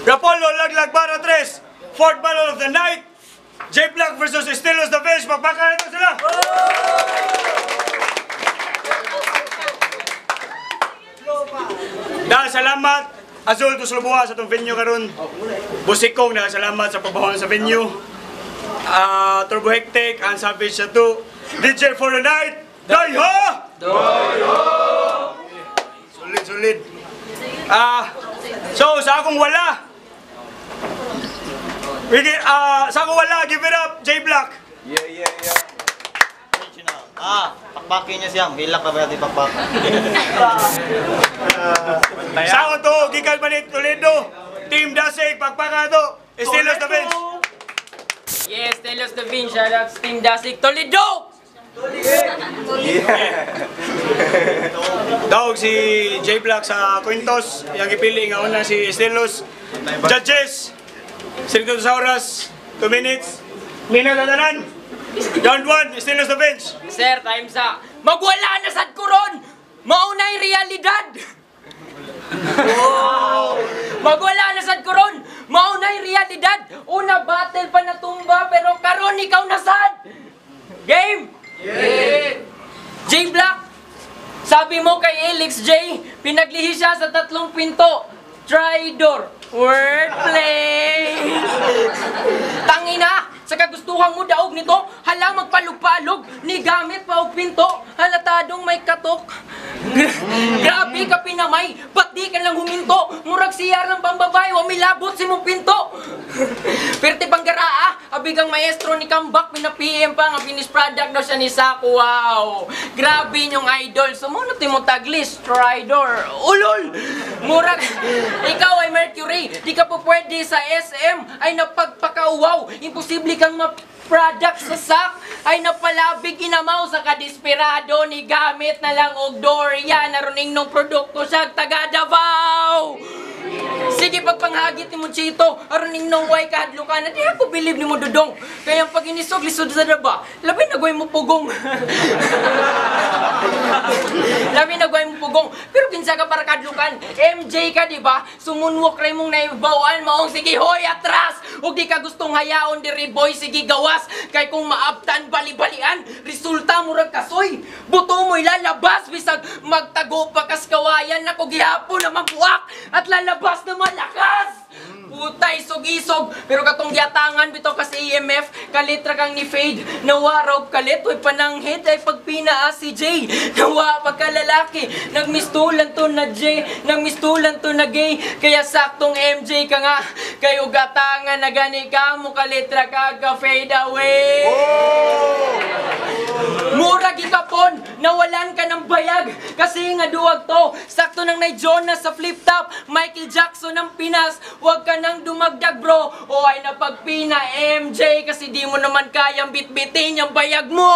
Rapolo Laglag para 3. Fourth battle of the night. J Black versus Estilos the Fish. Magpaka na sila! Dahil salamat, Azul Tuslubuha sa itong venue karon. Busikong, dahil salamat sa pagbahon sa venue. Turbo Hectic, and Savage sa 2. DJ for the night, Daiho! Daiho! Solid. So, sa akong wala, give it up, J Black. Yeah. Pakpakin niya siyang. Hilak ka ba natin pakpak? Sa ako to, gikan pa ni Toledo. Team Dasig, pakpaka to. Estilos the Bench. Yes, Estilos the Bench. Shout out sa Team Dasig. Toledo! Dawag si J Black sa Quintos. Yang ipili nga una si Estilos. Judges, Sirito sa oras, 2 minutes. Mina na tanan. Round 1, Estilos the Bench. Sir, time sa magwala na sad kuron. Maunay realidad. Magwala na sad kuron. Maunay realidad. Una battle pa natumba pero karon ikaw na sad. Game. Yeah. J Black, sabi mo kay Elix J, pinaglihi siya sa 3 pinto. Traidor. Wordplay. Tangina, sa kagustuhan mo daog nito, hala magpalog-palog, ni gamit pa og pinto, halatadong may katok. Grabe ka pinamay, ba't di ka lang huminto? Murag siyar ng pambabay, wamilabot si mong pinto. Perte panggaraa, abigang maestro ni Kambak, pinapiem pa nga finished product daw siya ni Saku. Wow, grabe yung idol. Sumunod mo taglis, Traidor. Ulol! Murag, ikaw ay Mercury, di ka po pwede sa SM, ay napagpakauwaw. Imposible kang ma-product sa sak, ay napalabig inamaw sa kadesperado ni gamit na lang og Doria, naruning nung produkto siya taga Davao. Sige, pagpanghagit ni mo Chito, aruning nung way kahadlukan, di ako believe ni mo Dudong. Kaya pag inisog, lisod sa daba, labi na gawin mo pugong. Labi na gawin mo pugong. Pero kinsa ka para kahadlukan, MJ ka, di ba? Sumunwok rin mong naibawaan, maong sige, hoy, atras! Huwag di ka gustong hayaon, diri boy, sige, gawas. Kay kung maabtan, bali-balian, resulta mo rag kasoy. Buto mo'y lalabas, bisag magtago pa kas kawayan, ako gihapon na mabuak, at lalabas na malakas. Putay, isog-isog, pero katong giatangan bito kasi EMF, kalitra kang ni Fade, nawaraw kalit, way pananghit ay pagpinaa si J, nawa pagkalalaki, nagmistulan to na J, nagmistulan to na gay, kaya saktong MJ ka nga, kayo gatangan na gani ka mo kalitra ka fade away. Mura gikapon, nawalan ka ng bayag, kasi nga duwag to, sakto nang na Jonas sa flip top, Michael Jackson ng Pinas, wag ka nang dumagdag bro, o ay napagpina MJ, kasi di mo naman kayang bitbitin yung bayag mo.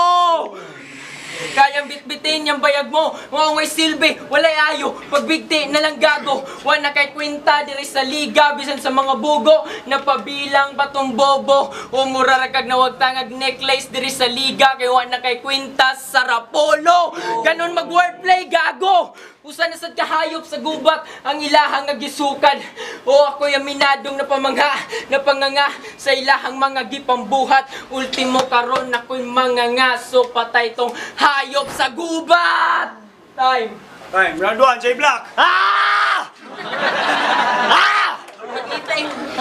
Kayang bitbitin yung bayag mo. Mga may silbi, walay ayo, pagbigti na lang gago. Wala kay kwenta diri sa liga, bisan sa mga bugo, napabilang patong bobo. Umura rakag na wag tangag necklace diri sa liga, kay wala kay kwenta sa Rapolo. Ganon mag wordplay gago. Usa na sad kahayop sa gubat ang ilahang nagisukad. O ako yung minadong napanganga sa ilahang mga gipambuhat. Ultimo karon ako'y mga ngaso, patay tong hayop sa gubat. Time. Round 1, J Black.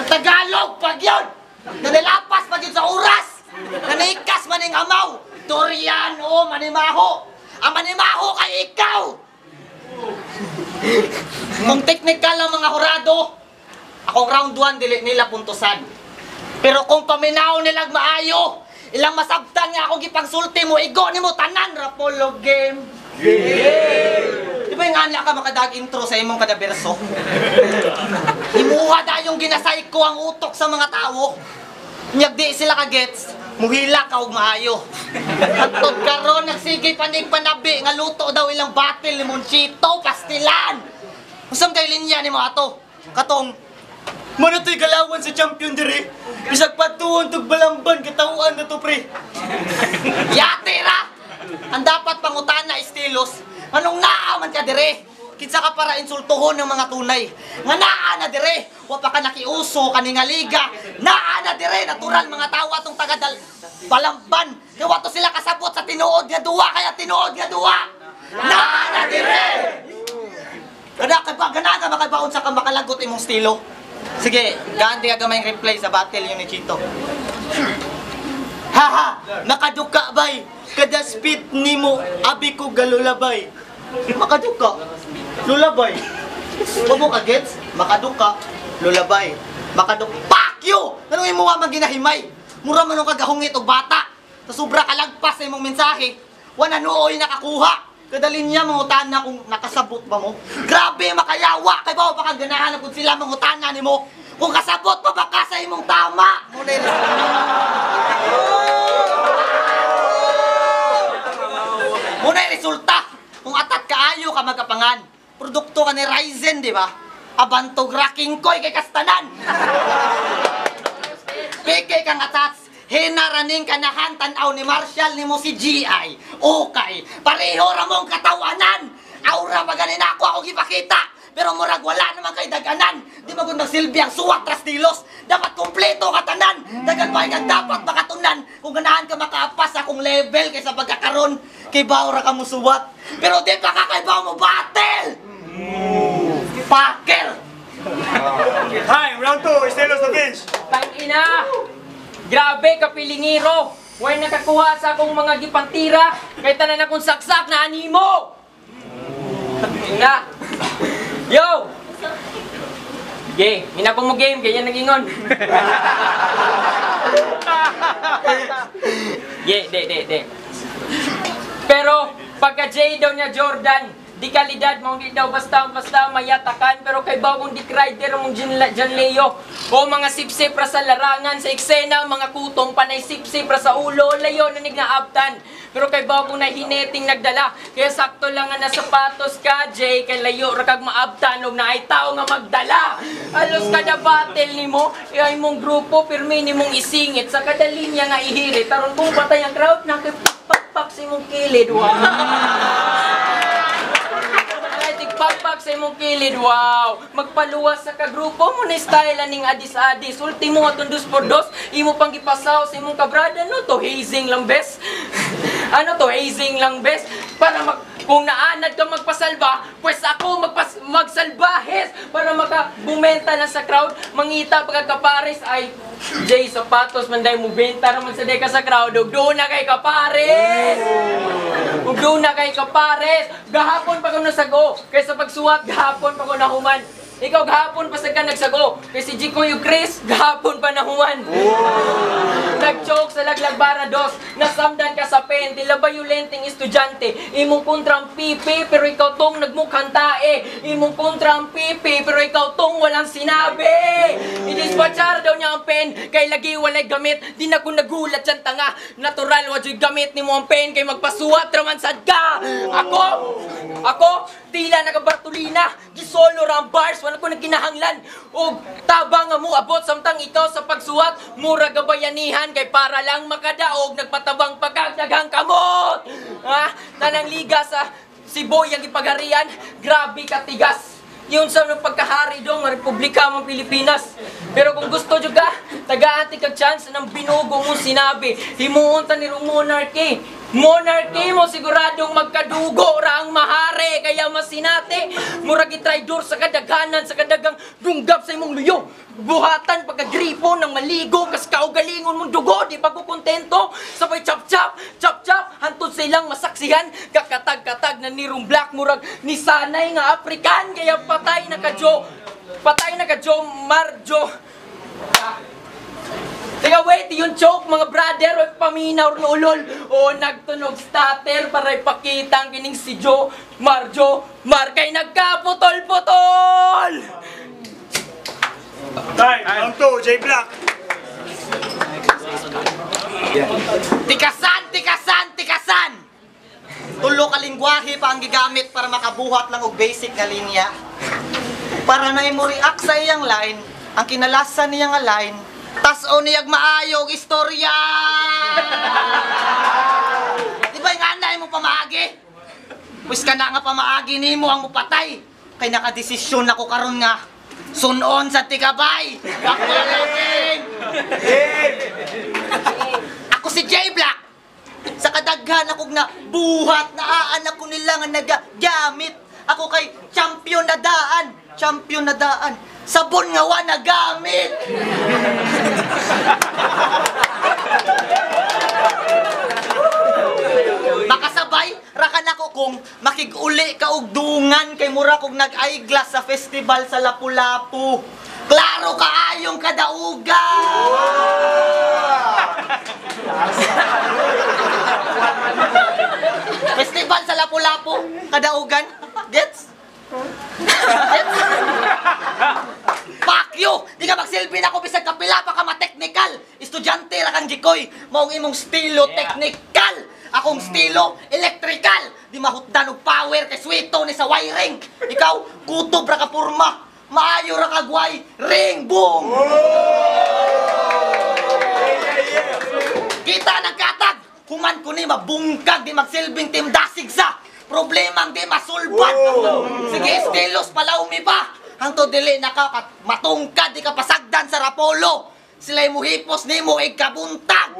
Sa Tagalog, pag yun! Nanilapas pa yun sa oras! Nanikas maning amaw! Dorian o manimaho! Ang manimaho kay ikaw! Kung technical ang mga hurado, akong round 1 dili nila puntusan. Pero kung paminaw nilang maayo, ilang masabtan nga akong gipangsulti mo, igo ni mo tanan, Rapolo game. Di ba yung anya ka makadag intro sa imong kada berso? Imuha da yung ginasay ko ang utok sa mga tao. Nyagdi sila ka gets, muhila ka og maayo. Atod karon nagsige panig panabi nga luto daw ilang battle ni Monchito pastilan. Usam kay linya ni mo ato. Katong Manatoy galawan sa champion dire. Bisag patuon tug balamban katawuan na to pre. yate ra. Ang dapat pangutana Estilos, anong naaman ka dire? kinsa ka para insultuhon ng mga tunay. Nga naa na dire, wa pa ka nakiuso kaning nga liga. Naa na dire, natural mga tao atong tagadal Balamban. Kaya wato sila kasabot sa tinuod nga duwa, kaya tinuod nga duwa. Naa na dire. Kada kay pa gana nga makabaon sa makalagot imong estilo. Sige, ganti ka gamay replay sa battle yun ni Chito. Haha, makaduka bay. Kada speed nimo, abi ko galulabay. Makaduka, lulabay. Huwag ka gets? Makaduka, lulabay. Makaduka, fuck you! Anong imuha maginahimay? Mura man ang kagahungit o bata. Sa sobra kalagpas sa imong mensahe, wala nooy nakakuha. Kadalin niya mangutan na kung nakasabot ba mo. Grabe makayawa, kay ba pa kang ganahan kung sila mangutan na ni mo. Kung kasabot pa ba ka sa imong tama? Model. Muna resulta, kung atat kaayo ka magapangan, produkto ka ni Ryzen, di ba? Abantog racking koy kay kastanan. Peke kang atats, hinaraning kanahan tanaw ni Marshall ni mo si GI. Okay, pareho ra mong katawanan. Aura maganin ako ipakita. Pero murag wala naman kay daganan. Di magud magsilbi ang suwat trastilos. Dapat kompleto katanan. Dagan pa kang dapat makatunan. Kung ganahan ka makaapas akong level kaysa pagkakaroon, kay baura ka mo suwat. Pero di pa ka kay mo battle. Packer. Hi, round 2, Estelos na bench. Tangina! Grabe ka pilingiro! Way nakakuha sa akong mga gipantira, kay tanan akong saksak na animo! Tangina! Yo! Sige, hinapong mo game, kaya nagingon. De. Pero, pagka J daw niya Jordan, di kalidad mong di daw basta mayatakan, pero kay bagong di rider mong Jan Leo o mga sipsip ra sa larangan sa eksena, mga kutong panay sipsip ra sa ulo, layo na nignaabtan, pero kay bagong na hineting nagdala, kaya sakto lang nga na sapatos ka Jay, kay layo ra kag maabtan og naay tao nga magdala. Alos kada battle nimo ay mong grupo pirmi nimong isingit sa kada linya nga ihirit, taron kung patay ang crowd na kay pak sa imong kilid. Pagpag sa imong kilid, wow! Magpaluwas sa kagrupo mo ni style aning adis-adis. Ultimo atong 2x2, imo pang gipasaw sa imong kabrada, no to hazing lang bes. Ano to hazing lang bes? Para kung naanad ka magpasalba, pues ako magsalbahes para makabumenta na sa crowd. Mangita pagkakapares ay Jay sapatos manday mo benta naman sa deka sa crowd. Ug doon na kay kapares. Ug doon na kay kapares. Gahapon pa ko nasago. Kaysa pagsuwat gahapon pa ko nahuman. Ikaw gahapon pa sa ka nagsago. Kay si Jico yung Chris, gahapon pa nahuman. Nag-choke sa Laglag Barados. Nasamdan ka sa pen. Tila bayulenteng estudyante. Imong kontrang pipi, pero ikaw tong nagmukhang tae. Imong kontrang pipi, pero ikaw tong walang sinabi. I-dispatchar daw niya ang pen. Kay lagi walay gamit. Di na ko nagulat siyang tanga. Natural, wadyo'y gamit ni mo ang pen. Kay magpasuwat raman sad ka. Ako, tila nagabartulina. Gisolo ra ang bars. Wala ko nagkinahanglan. O tabang nga mo abot samtang ikaw sa pagsuwat. Mura gabayanihan kay para lang makadaog. Nagpatabang pagkagdaghang kamot. Ha? Tanang liga sa si Boy ang ipagharian. Grabe katigas. Yung sa pagkahari dong nga Republika ng Pilipinas. Pero kung gusto nyo ka, tagaan kag chance ng binugo mo sinabi. Himuunta ni monarchy. Monarchy mo siguradong magkadugo ra ang mahari. Kaya masinate, murag itraidor sa kadaghanan, sa kadagang dunggap sa imong luyo. Buhatan pagkagripo ng maligo, kas kaugalingon mong dugo, di pa ko kontento. Sabay chap-chap, hantod silang masaksihan. Kakatag-katag na nirong black, murag ni sanay nga African. Kaya patay na ka Jo Marjo. Teka wait, yung choke mga brother, o paminaw no ulol. O nagtunog starter para ipakita ang kining si Jo Marjo Markay nagkaputol-putol. Time, round 2, J Black. Tikasan! Tulo ka lingwahe pa ang gigamit para makabuhat lang og basic nga linya. Para na mo react sa iyang line, ang kinalasan niya nga line, tas-o niyag maayo og istorya. Di ba nga anay mo pamaagi? Pues ka na nga pamaagi nimo ang mupatay. Kay nakadesisyon ako karon nga sunon sa tikabay. Kakulalagin! Ako si J Black. Sa kadaghan ako na buhat na aanak ko nila nga nagagamit. Ako kay champion na daan. Champion na daan. Sabon nga wa nagamit. Makasabay, rakan ako kung makig-uli ka og dungan kay mura kog nag-eyeglass sa festival sa Lapu-Lapu. Klaro kaayong kadaugan! Festival sa Lapu-Lapu, kadaugan. Gets? Gets? Fuck you! Di ka magsilbi na ako bisag kapila pa ka ma-technical. Estudyante ra kang gikoy. Maong imong estilo technical. Akong estilo electrical. Di mahutdan og power kay swito ni sa wiring. Ikaw, kutob ra ka porma. Maayo ra kag wiring. Boom! Kita nagkatag. Human ko ni mabungkag di magsilbing team dasig sa. Problema di masulbat. Sige, estilos palaumi pa. Hangtod dili nakakat matungkad di ka pasagdan sa Rapolo. Sila'y muhipos ni mo ikabuntag.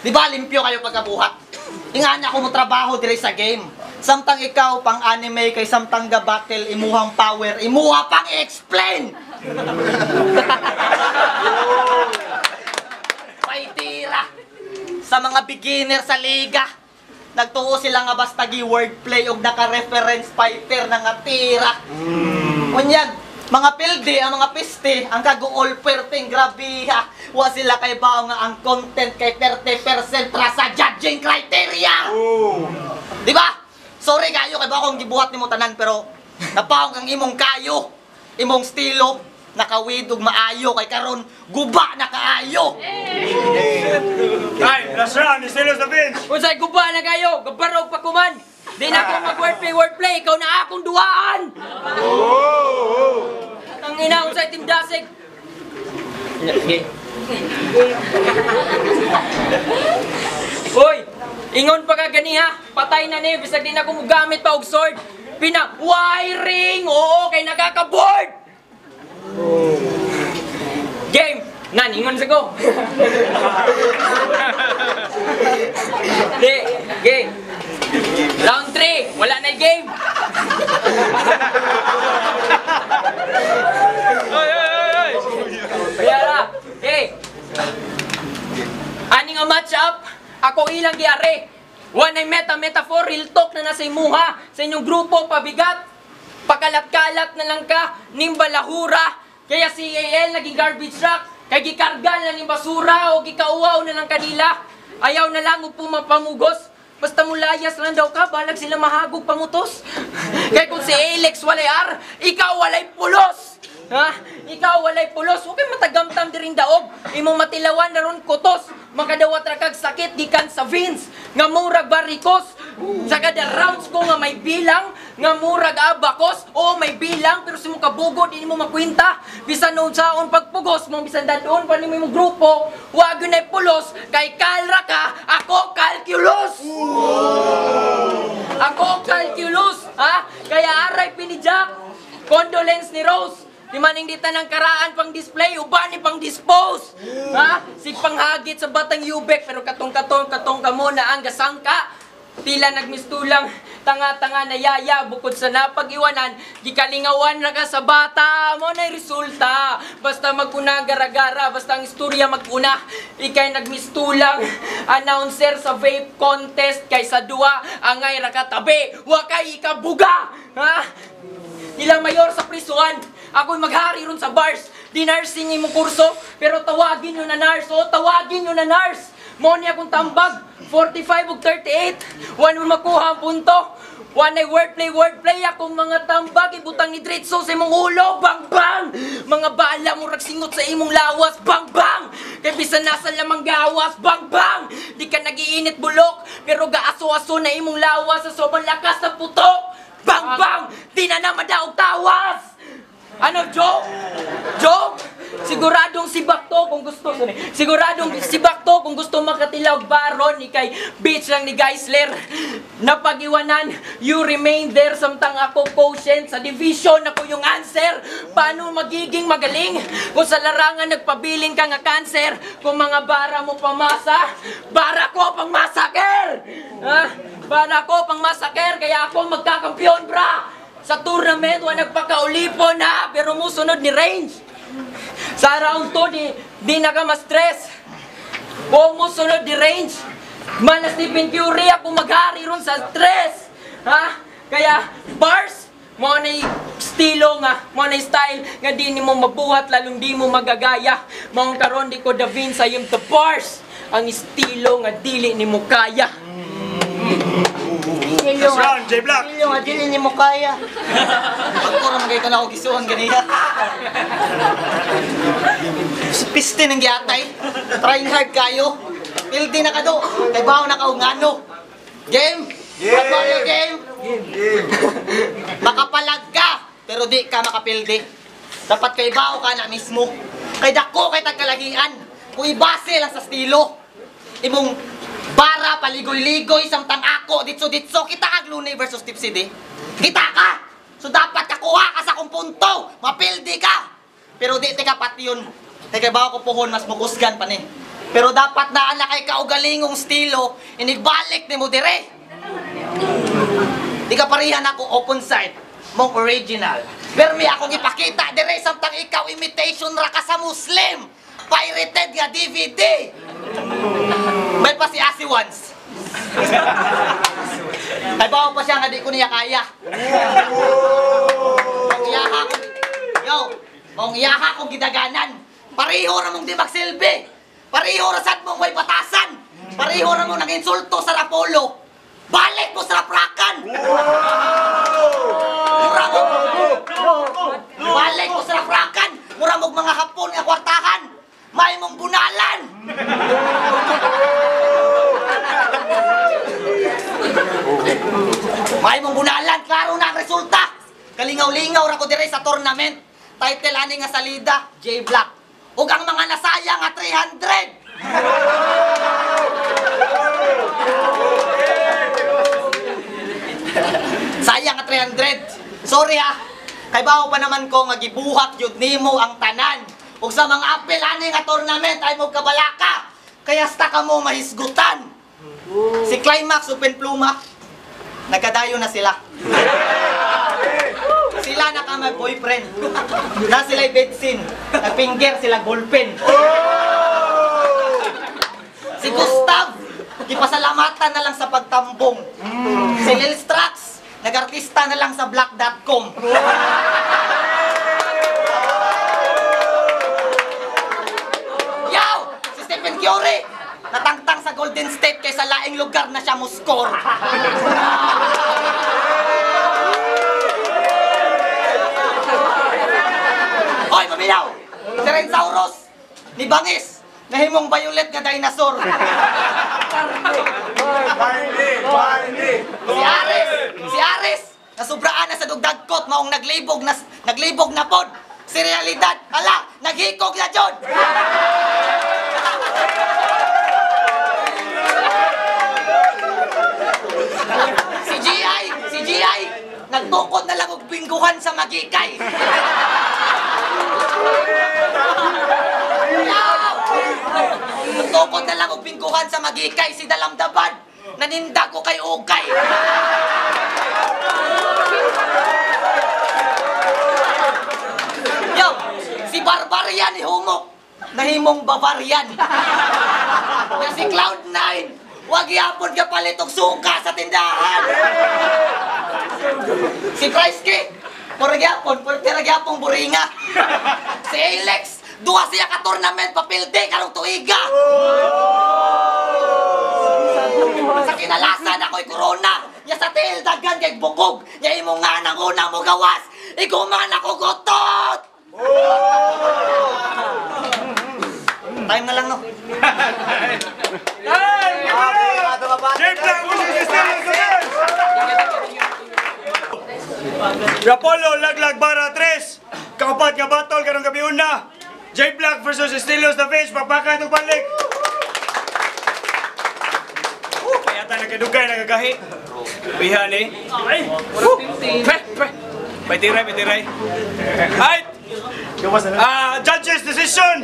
Di ba limpyo kayo pagkabuhat? Ingan ako mo trabaho dire sa game. Samtang ikaw pang anime kay samtang ga battle imuhang power, imuha pang explain. Paitira. Sa mga beginner sa liga, nagtuo sila nga basta gi wordplay og naka-reference fighter na nga tira. Unyag, mga pilde, ang mga piste, ang kaguol perting grabe ha. Wa sila kay bao nga ang content kay 30% ra sa judging criteria. Di ba? Sorry kayo kay ba akong gibuhat nimo tanan pero napaong kang imong kayo, imong estilo nakawid ug maayo kay karon guba na kaayo. Ay, last round, estilos na Vince. Unsay guba na kayo, gabarog pa kuman. Di na ako mag-wordplay, ikaw na akong duwaan. Ang ina, unsay team dasig. Uy, ingon pa ka gani ha, patay na ni, bisag di na ako gamit pa og sword. Pina-wiring, oo, kay nakaka-board. Game, nan, ingon sa ko. Di, game. Round 3, wala na yung game. Kaya na, okay. Ani nga match up, ako ilang giyari. One ay metaphor, real talk na nasa imuha. Sa inyong grupo, pabigat. Pakalat-kalat na lang ka, nimbalahura. Kaya si AL naging garbage truck. Kaya gikarga na ng basura o gikauaw na lang kanila. Ayaw na lang pumapamugos. Basta mulayas lang daw ka, balag sila mahagog pamutos. Kaya kung si Alex walay ar, ikaw walay pulos. Ha? Ikaw walay pulos. Huwag kayo matagamtam di rin daog. Imong matilawan na ron kutos. Makadawat ra kag sakit gikan sa veins. Nga murag barikos. Sa kada rounds ko nga may bilang. Nga murag abakos. Oo, may bilang. Pero si mo kabugo, di mo makwinta. Bisan noon saon pagpugos mo. Bisan dadon pa ni mo yung grupo. Huwag yun ay pulos. Kay kalra ka, ako calculus. Ako calculus. Ha? Kaya aray pinijak. Condolence ni Rose. Di maning dita ng karaan pang display, uban ni pang dispose. Ha? Si panghagit sa batang yubek, pero katong ka mo na ang gasangka. Tila nagmistulang, tanga-tanga na yaya, bukod sa napag-iwanan, gikalingawan na ka sa bata, mo na'y resulta. Basta maguna gara-gara, basta ang istorya maguna. Ikay nagmistulang, announcer sa vape contest, kaysa duwa, angay rakatabi, wakay ikabuga. Ha? Ilang mayor sa prisuan, ako'y maghari ron sa bars. Di nursing imong kurso, pero tawagin nyo na nurse. O, tawagin nyo na nurse. Mo niya akong tambag, 45 ug 38. One mo makuha ang punto. One ay wordplay. Akong mga tambag, ibutang ni Dritso sa imong ulo. Bang, bang! Mga bala mo ragsingot sa imong lawas. Bang, bang! Kay bisan nasa lamang gawas. Bang, bang! Di ka nagiinit bulok, pero gaaso-aso na imong lawas sa sobrang lakas ng putok. Bang, bang! Di na madaog tawas! Ano, joke? Joke? Si Siguradong si Bakto kung gusto. Siguradong si Bakto kung gusto makatilaw baron ni kay bitch lang ni Geisler. Napag-iwanan, you remain there samtang ako quotient sa division ako yung answer. Paano magiging magaling kung sa larangan nagpabilin ka nga cancer? Kung mga bara mo pamasa, bara ko pang massacre. Ha? Bara ko pang massacre kaya ako magkakampiyon bra. Sa tournament, wa nagpakaulipo na, pero musunod ni range. Sa round 2, di na ka ma-stress. Kung musunod ni range, man na Stephen Curry, ako maghari ron sa stress. Ha? Kaya, bars, mo na estilo nga, mo na style, nga di ni mo mabuhat, lalong di mo magagaya. Maong karon di ko davin sa yung the bars, ang estilo nga dili ni mo kaya. Last round, J Black. Yung adili ni mo kaya. Pagkura magay ka na ako gisuhan ganiya. Piste ng giatay. Trying hard kayo. Pildi na ka do. Kay baho na kaungano. Game? Game? Game. Makapalag ka, pero di ka makapildi. Dapat kay baho ka na mismo. Kay dako kay tagkalahian. Kung ibase lang sa estilo. Imong bara paligoy-ligoy samtang ako ditso-ditso kita kag Lunay versus Tipsy di. Kita ka. So dapat kakuha ka sa akong punto. Mapildi ka. Pero di ka pati yun. Kaya bago ko pohon mas mukusgan pa ni. Pero dapat na anak kay kaugalingong estilo inigbalik ni mo dire. Di ka parihan ako open side mong original. Pero may akong ipakita dire samtang ikaw imitation ra ka sa Muslim. Pirated nga DVD. May pa si Asi once. Ay bawa pa siya nga di ko niya kaya. Mong iyaha kong gidaganan. Pareho ra mong di magsilbi. Pareho ra sad mong may batasan. Pareho ra mong nag-insulto sa Rapolo. Balik mo sa raprakan. Balik mo sa raprakan. Mura mong mga hapon nga kwartahan. May mong bunalan. May mong bunalan, klaro na ang resulta. Kalingaw-lingaw ra ko dire sa tournament. Title ani nga salida, J Black. Ug ang mga nasayang nga 300. Sayang nga 300. Sorry ha. Kay bawo pa naman ko nga gibuhat yun nimo ang tanan. Ug sa mga apel ani nga tournament ay mo kabalaka. Kaya sta ka mo mahisgutan. Si Climax Open Pluma, nagkadayo na sila. Sila na ka mag-boyfriend. Na sila'y bedsin. Nagpinger sila ballpen. Si Gustav, ipasalamatan na lang sa pagtambong. Si Lil Strax, nag-artista na lang sa black.com. Stephen Curry, natangtang sa Golden State kaysa laing lugar na siya mo score. Hoy, mamiyaw! Si Rensaurus, ni Bangis, nahimong violet nga dinosaur. Si Aris, nasubraan na sa dugdagkot, maong naglibog na pod. Si Realidad, ala, naghikog na jod. Si GI, nagtungkod na lang og bingguhan sa magikay. Nagtungkod na lang og bingguhan sa magikay si Dalamdaban. Naninda ko kay Ugay. Yo, si Barbarian ni Humok. Nahimong Bavarian. Na si Cloud9, wag yapon ka palitog suka sa tindahan. Si Price Purgyapong buringa. Si Alex, duwa siya ka tournament papilde karong tuiga. Sa kinalasan ako'y corona. Ya sa til dagan kay bukog. Ya imo nga nang una mo gawas. Iguman ako gotot. Time na lang, no? Rapolo, laglag bara 3. Kaupat nga batol karong gabi una. J Black versus Estilos the Fish. Pakpakan itong balik. Kaya tayo nagkadugay, nagagahi. Bihan eh. May tiray. Right. Judges decision.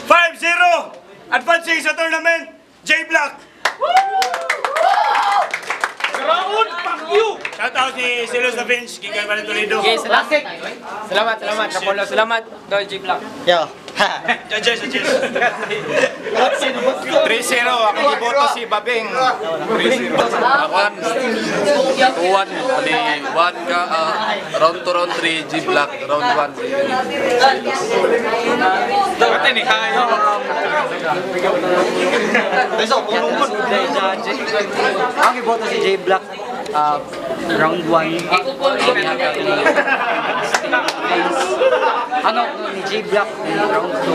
5-0. Advancing sa tournament. J Black. Shout out si Silos the Finch. Gikan pa ng Toledo. Okay, salamat, Rapolo. Salamat, Dodgy Black. Yo. Judges. 3-0, ako giboto si Babeng. 3-0. Akuan 2-1 ali 1 ka round 2 round 3 G Black round 1 si Ate ni kayo. Ang iboto si J Black round 1 ano ni J Black round 2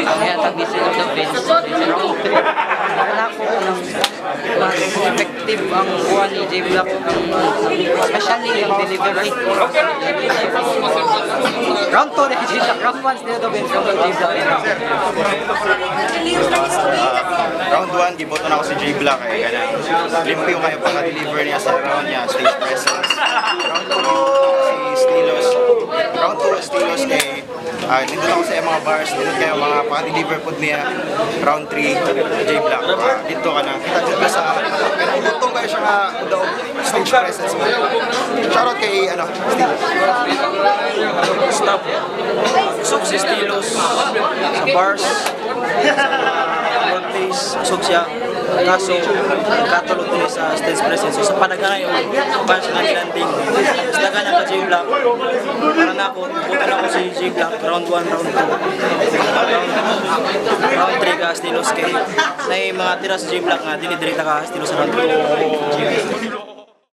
ang yatag ni Silo the Bench round 3 wala ko ng mas effective ang buwan ni J Black especially yung delivery round 2 ni J Black round 1 Silo the Bench round 2 J Black Round 1, giboto na ako si J Black eh. Ganang limpyo kayo pagka-deliver niya sa round niya, stage presence. Round 2, si Stilos. Round 2, Stilos eh. Dito ako sa mga bars, dito kayo mga pagka-deliver po niya. Round 3, J Black. Dito ka na. Kita dito sa, kaya butong kayo siya nga daw stage presence mo. Shoutout kay, Stilos. stop usog si Stilos sa bars road pace usog siya kaso katulog niya sa stage presence so sa panaganayo para sa landing sa nagana ka J Black para na ako buto na ako si J Black round 1 round 2 round 3 ka Stilos kay na mga tira sa J Black nga dinidirita ka Stilos sa round 2